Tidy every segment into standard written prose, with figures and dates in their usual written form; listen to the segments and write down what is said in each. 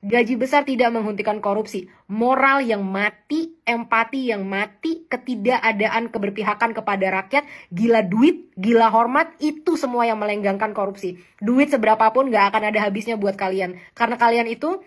Gaji besar tidak menghentikan korupsi. Moral yang mati, empati yang mati, ketidakadaan keberpihakan kepada rakyat, gila duit, gila hormat, itu semua yang melenggangkan korupsi. Duit seberapapun gak akan ada habisnya buat kalian. Karena kalian itu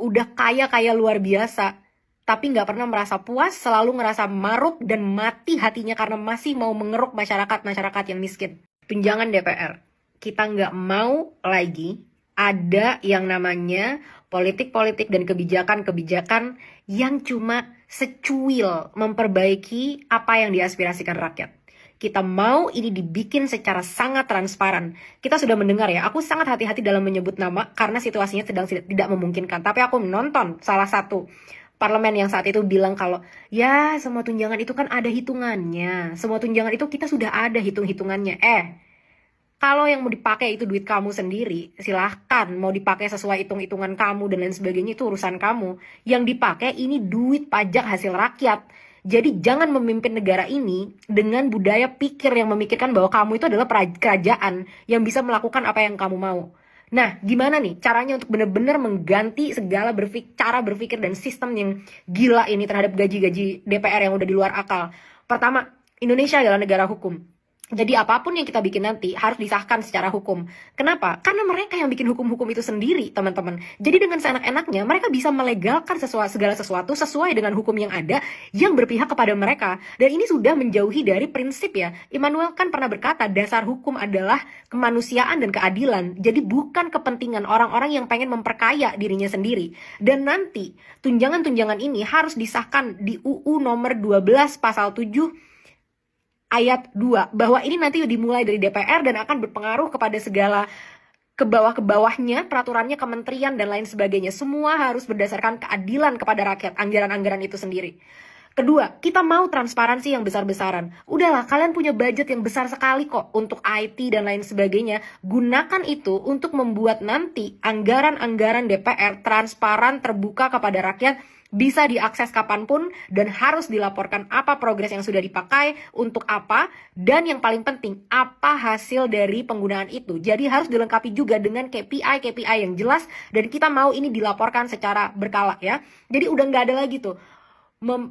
udah kaya luar biasa. Tapi gak pernah merasa puas, selalu ngerasa maruk dan mati hatinya karena masih mau mengeruk masyarakat yang miskin. Tunjangan DPR. Kita nggak mau lagi ada yang namanya politik-politik dan kebijakan-kebijakan yang cuma secuil memperbaiki apa yang diaspirasikan rakyat. Kita mau ini dibikin secara sangat transparan. Kita sudah mendengar ya, aku sangat hati-hati dalam menyebut nama karena situasinya sedang tidak memungkinkan. Tapi aku menonton salah satu parlemen yang saat itu bilang kalau ya semua tunjangan itu kan ada hitungannya. Semua tunjangan itu kita sudah ada hitung-hitungannya. Kalau yang mau dipakai itu duit kamu sendiri, silahkan. Mau dipakai sesuai hitung-hitungan kamu dan lain sebagainya, itu urusan kamu. Yang dipakai ini duit pajak hasil rakyat. Jadi jangan memimpin negara ini dengan budaya pikir yang memikirkan bahwa kamu itu adalah kerajaan yang bisa melakukan apa yang kamu mau. Nah, gimana nih caranya untuk benar-benar mengganti segala cara berpikir dan sistem yang gila ini terhadap gaji-gaji DPR yang udah di luar akal? Pertama, Indonesia adalah negara hukum. Jadi apapun yang kita bikin nanti harus disahkan secara hukum. Kenapa? Karena mereka yang bikin hukum-hukum itu sendiri, teman-teman. Jadi dengan seenak-enaknya mereka bisa melegalkan segala sesuatu sesuai dengan hukum yang ada yang berpihak kepada mereka. Dan ini sudah menjauhi dari prinsip ya. Immanuel Kant pernah berkata dasar hukum adalah kemanusiaan dan keadilan. Jadi bukan kepentingan orang-orang yang pengen memperkaya dirinya sendiri. Dan nanti tunjangan-tunjangan ini harus disahkan di UU nomor 12 pasal 7 ayat 2, bahwa ini nanti dimulai dari DPR dan akan berpengaruh kepada segala ke bawah-bawahnya, peraturannya, kementerian, dan lain sebagainya. Semua harus berdasarkan keadilan kepada rakyat, anggaran-anggaran itu sendiri. Kedua, kita mau transparansi yang besar-besaran. Udahlah, kalian punya budget yang besar sekali kok untuk IT dan lain sebagainya. Gunakan itu untuk membuat nanti anggaran-anggaran DPR transparan, terbuka kepada rakyat, bisa diakses kapanpun, dan harus dilaporkan apa progres yang sudah dipakai, untuk apa, dan yang paling penting, apa hasil dari penggunaan itu. Jadi harus dilengkapi juga dengan KPI yang jelas, dan kita mau ini dilaporkan secara berkala ya. Jadi udah nggak ada lagi tuh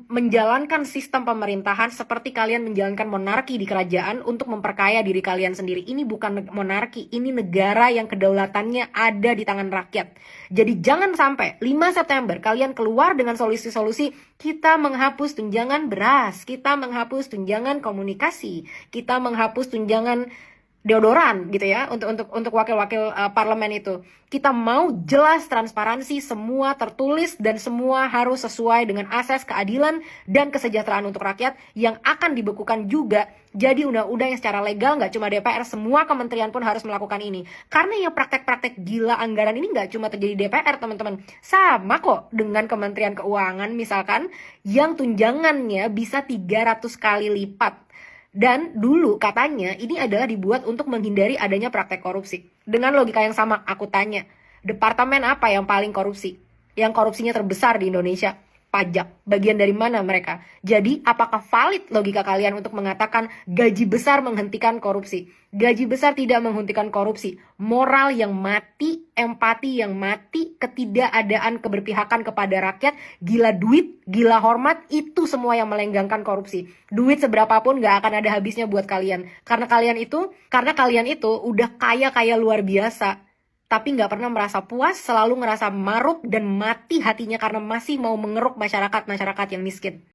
menjalankan sistem pemerintahan seperti kalian menjalankan monarki di kerajaan untuk memperkaya diri kalian sendiri. Ini bukan monarki, ini negara yang kedaulatannya ada di tangan rakyat. Jadi jangan sampai 5 September kalian keluar dengan solusi-solusi kita menghapus tunjangan beras, kita menghapus tunjangan komunikasi, kita menghapus tunjangan deodoran gitu ya untuk wakil-wakil parlemen itu. Kita mau jelas transparansi, semua tertulis dan semua harus sesuai dengan asas keadilan dan kesejahteraan untuk rakyat yang akan dibekukan juga jadi undang-undang yang secara legal. Nggak cuma DPR, semua kementerian pun harus melakukan ini. Karena yang praktek-praktek gila anggaran ini nggak cuma terjadi di DPR, teman-teman. Sama kok dengan Kementerian Keuangan misalkan yang tunjangannya bisa 300 kali lipat. Dan dulu katanya ini adalah dibuat untuk menghindari adanya praktek korupsi. Dengan logika yang sama, aku tanya, departemen apa yang paling korupsi? Yang korupsinya terbesar di Indonesia? Pajak. Bagian dari mana mereka? Jadi, apakah valid logika kalian untuk mengatakan gaji besar menghentikan korupsi? Gaji besar tidak menghentikan korupsi. Moral yang mati, empati yang mati, ketidakadaan keberpihakan kepada rakyat, gila duit, gila hormat, itu semua yang melenggangkan korupsi. Duit seberapapun gak akan ada habisnya buat kalian. Karena kalian itu udah kaya luar biasa. Tapi nggak pernah merasa puas, selalu ngerasa maruk dan mati hatinya karena masih mau mengeruk masyarakat yang miskin.